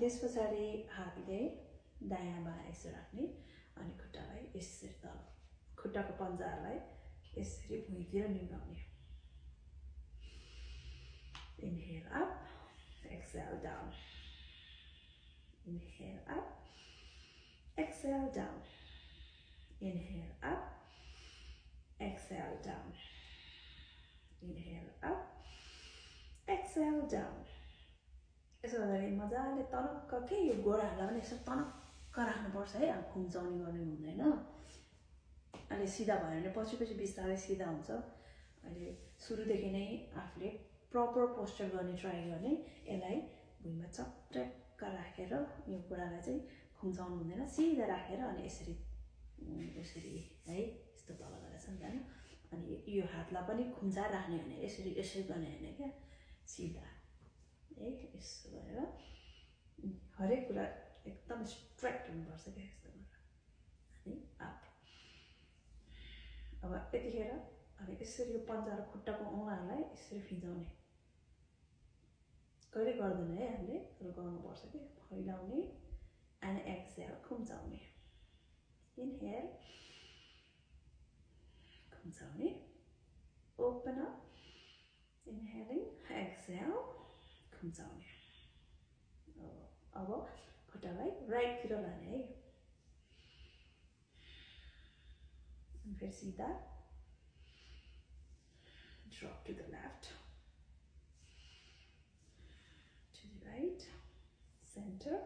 त्यसपछि हातले दायाँ बायाँ यसो राख्ने अनि खुट्टालाई यसरी तल खुट्टाको पन्जालाई यसरी भुइँतिर निभाउने Inhale up, exhale down. Inhale up, exhale down. Inhale up, exhale down. Inhale up, exhale down. यसो गर्दाखेरि मजाले तनक्क के यो गोडाहरूलाई पनि यसो तनक्क राख्नुपर्छ है अब खुम्चाउने गर्ने हुँदैन अहिले सिधा भयो भने पछि बिस्तारै सिधा हुन्छ अहिले सुरुदेखि नै आफूले प्रपर पोस्चर गर्ने ट्राई गर्ने यसलाई भुइँमा चट्टक्क राखेर यो गोडालाई चाहिँ खुम्चाउनु हुँदैन सिधा राखेर अनि यसरी यसरी है यस्तो तल गरेर हैन अनि यो हातलाई पनि खुम्चाएर राख्ने भने यसरी यसरी गर्ने हैन क्या सिधा है यसो गरेर हरेक कुरा एकदम स्ट्रेट हुनुपर्छ क्या यस्तो गरेर अनि अप अब यतिखेर अनि यसरी यो पन्जा र खुट्टाको औँलाहरूलाई यसरी फिजाउने कहिले गर्दैन है हामीले तर गर्नुपर्छ के फैलाउने and exhale खुम्चाउने inhale खुम्चाउने open up inhaling exhale खुम्चाउने अब खुट्टालाई राइट तिर लाने है अनि फेरि सिधा drop to the left to the right center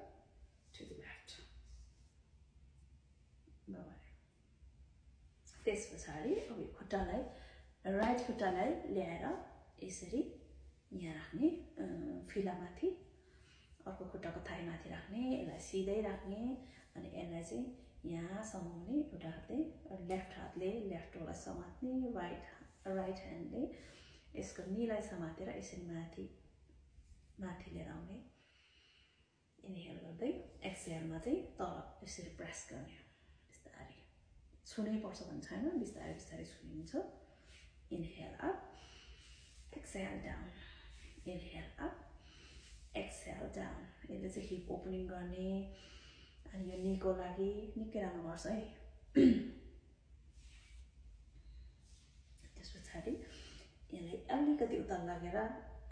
to the left त्यसपछि अब खुट्टालाई राइट खुट्टालाई ल्याएर यसरी यहाँ राख्ने फिलामाथि अर्को खुट्टाको थाइमाथि राख्ने यसलाई सिधै राख्ने अनि यसलाई चाहिँ यहाँ समाउने एउटा हातले लेफ्ट हातले लेफ्टलाई समात्ने राइट ह्यान्डले यसको नीलाई समातेर यसरी माथि लिएर आउने इनहेल गर्दै एक्सहेलमा चाहिँ तल यसरी प्रेस गर्ने बिस्तारै छुनै पर्छ भन्ने छैन बिस्तारै बिस्तारै छुनिन्छ inhale up exhale down inhale up exhale down यसले चाहिँ हिप ओपनिङ गर्ने अनि यो नीको लागि निकै राम्रो गर्छ है त्यसपछि यसलाई अलिकति उता लगेर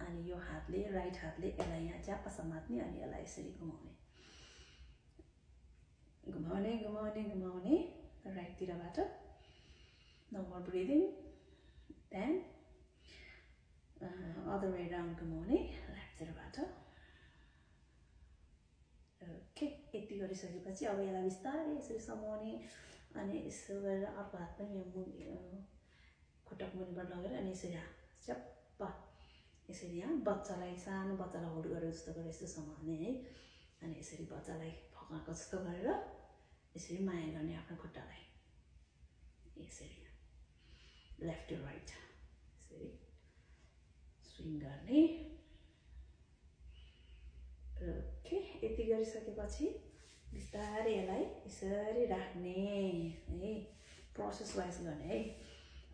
अनि यो हातले राइट हातले यसलाई यहाँ च्याप्प समात्ने अनि यसलाई यसरी घुमाउने घुमाउने घुमाउने घुमाउने राइटतिरबाट no more breathing then other way around घुमाउने लेफ्टतिरबाट ओके यति गरिसकेपछि अब यसलाई बिस्तारै यसरी समाउने अनि यसो गरेर अर्को हात पनि यहाँ खुट्टाको मुनिबाट लगेर अनि यसरी च्याप्प यसरी यहाँ बच्चालाई सानो बच्चालाई होल्ड गरेर जस्तो गरेर यस्तो समाउने है अनि यसरी बच्चालाई फकाएको जस्तो गरेर यसरी माया गर्ने आफ्नो खुट्टालाई यसरी लेफ्ट टु राइट यसरी स्विङ गर्ने ओके यति गरिसकेपछि बिस्तारै यसलाई यसरी राख्ने है प्रोसेस वाइज गर्ने है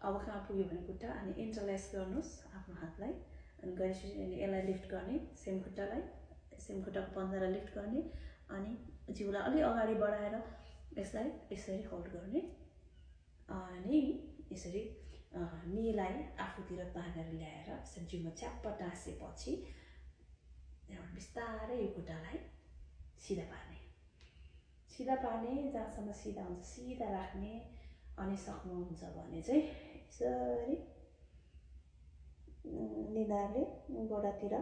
अब कहाँ पुग्यो भने खुट्टा अनि इन्टरलेस गर्नुस् आफ्नो हातलाई अनि गरिसकेपछि यसलाई लिफ्ट गर्ने सेम खुट्टाको पन्जालाई लिफ्ट गर्ने अनि जिउलाई अलि अगाडि बढाएर यसलाई यसरी होल्ड गर्ने अनि यसरी नीलाई आफूतिर तानेर ल्याएर यसरी जिउमा च्याप्प टाँसेपछि त्यहाँबाट बिस्तारै यो खुट्टालाई सिधा पार्ने जहाँसम्म सिधा हुन्छ सिधा राख्ने अनि सक्नुहुन्छ भने चाहिँ यसरी निधारले गोडातिर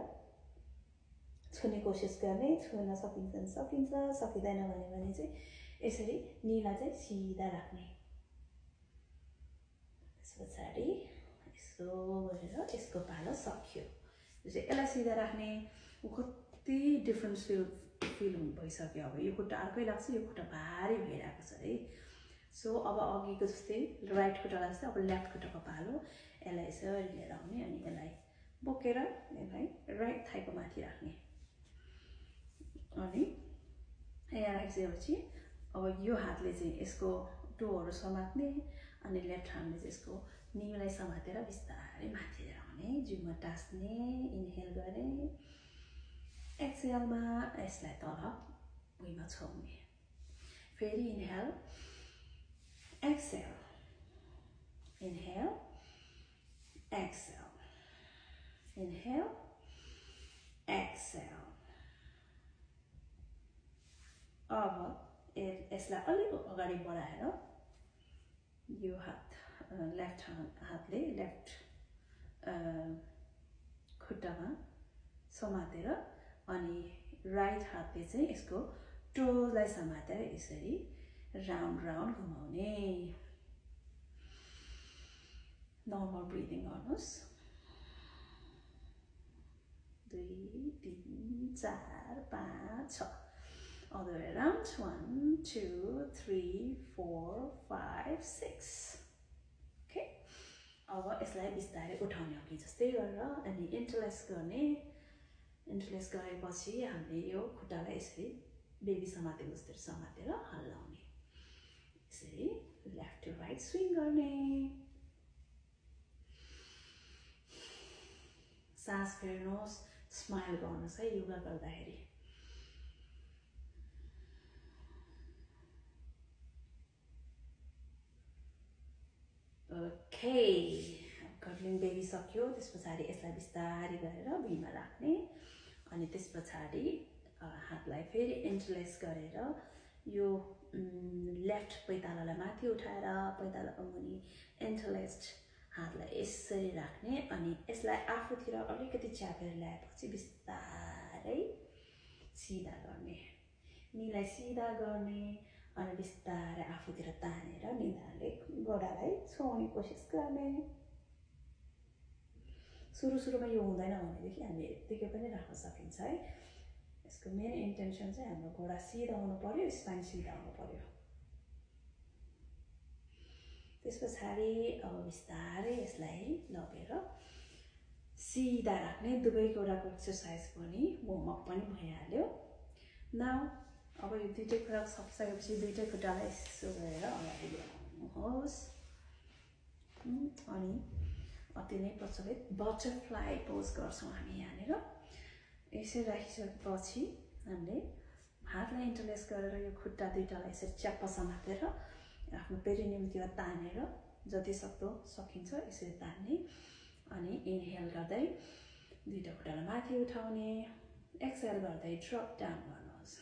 छुने कोसिस गर्ने छुन सकिन्छ सकिँदैन भने चाहिँ यसरी नीला चाहिँ सिधा राख्ने त्यसपछि यसो गरेर यसको पालो सक्यो यसलाई सिधा राख्ने कति डिफरेन्स फिल भइसक्यो अब यो खुट्टा अर्कै लाग्छ यो खुट्टा भारी भइरहेको छ है सो अब अघिको जस्तै राइट खुट्टालाई जस्तै अब लेफ्ट खुट्टाको पालो यसलाई यसरी लिएर आउने अनि यसलाई बोकेर यसलाई राइट थाइको माथि राख्ने अनि यहाँ राखिसकेपछि अब यो हातले चाहिँ यसको टोहरू समात्ने अनि लेफ्ट ह्यान्डले चाहिँ यसको निलाई समातेर बिस्तारै माथि लिएर आउने जिउमा टाँस्ने इनहेल गर्ने Exhale मा यसलाई तल भुइँमा छोड्ने फेरि inhale exhale inhale exhale inhale exhale अब यसलाई अलि अगाडि बढाएर यो हात लेफ्ट हातले लेफ्ट खुट्टामा समातेर अनि राइट हातले चाहिँ यसको टोलाई समातेर यसरी राउन्ड राउन्ड घुमाउने नर्मल ब्रिदिङ गर्नुस् 2 3 4 5 6 all the way around 1 2 3 4 5 6 okay अब यसलाई बिस्तारै उठाउने अघि जस्तै गरेर अनि इन्टरलेस गर्ने इन्टरलेस गरेपछि हामीले यो खुट्टालाई यसरी बेबी समातेको जस्तै समातेर हल्लाउने यसरी लेफ्ट टु राइट स्विङ गर्ने सास फेर्नुहोस् स्माइल गर्नुहोस् है योगा गर्दाखेरि ओके कर्लिङ बेबी सक्यो त्यसपछि यसलाई बिस्तारै गरेर भुइँमा राख्ने अनि त्यसपछि हातलाई फेरि इन्टरलेस गरेर यो लेफ्ट पैतालालाई माथि उठाएर पैतालाको मुनि इन्टरलेस्ड हातलाई यसरी राख्ने अनि यसलाई आफूतिर अलिकति च्यापेर ल्याएपछि बिस्तारै सिधा गर्ने निलाई सिधा गर्ने अनि बिस्तारै आफूतिर तानेर निधारले गोडालाई छोड्ने कोसिस गर्ने सुरुमा यो हुँदैन भनेदेखि हामी यतिकै पनि राख्न सकिन्छ है यसको मेन इन्टेन्सन चाहिँ हाम्रो गोडा सिधा हुनु पर्यो स्पाइन सिधा हुनु पर्यो त्यसपछि अब बिस्तारै यसलाई लगेर सिधा राख्ने दुवै गोडाको एक्सर्साइज पनि वार्म अप पनि भइहाल्यो नाउ अब यो दुईटै कुरा सकिसकेपछि दुईटै खुट्टालाई यसो गरेर अगाडि ल्याउनुहोस् अनि अति नै प्रचलित बटरफ्लाई पोज गर्छौँ हामी यहाँनिर यसरी राखिसकेपछि हामीले हातलाई इन्टरलेस गरेर यो खुट्टा दुईटालाई यसरी च्याप्प समातेर आफ्नो पेरिनियमतिर तानेर जति सक्दो सकिन्छ यसरी तान्ने अनि इनहेल गर्दै दुईटा खुट्टालाई माथि उठाउने एक्सहेल गर्दै ड्रप डाउन गर्नुहोस्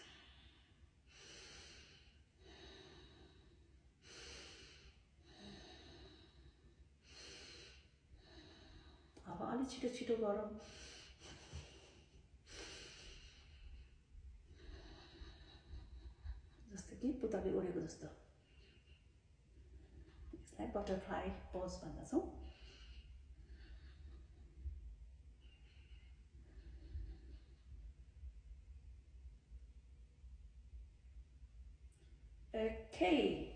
अब अलि छिटो छिटो गरौँ जस्तो कि पुतली उडेको जस्तो यसलाई बटरफ्लाई पोज भन्दछौँ ओके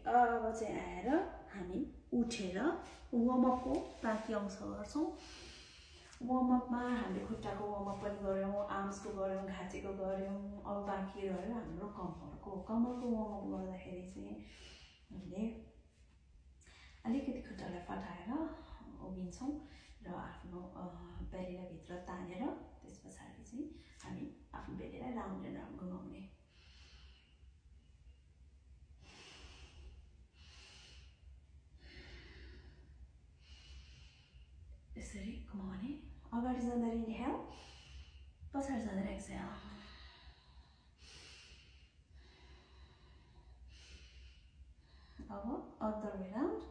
अब चाहिँ आएर हामी उठेर वार्म अपको बाँकी अंश गर्छौँ वार्म अपमा हामीले खुट्टाको वार्म अप पनि गऱ्यौँ आर्म्सको गऱ्यौँ घाँटीको गऱ्यौँ अब बाँकी रह्यो हाम्रो कम्मरको वार्म अप गर्दाखेरि चाहिँ हामीले अलिकति खुट्टालाई फटाएर उभिन्छौँ र आफ्नो बेलीलाई भित्र तानेर त्यसपछि चाहिँ हामी आफ्नो बेलीलाई राउन्ड एन्ड राउन्ड घुमाउने यसरी घुमाउने अगाडि जाँदाखेरि इनहेल पछाडि जाँदाखेरि एक्सहेल अब अदर वे राउन्ड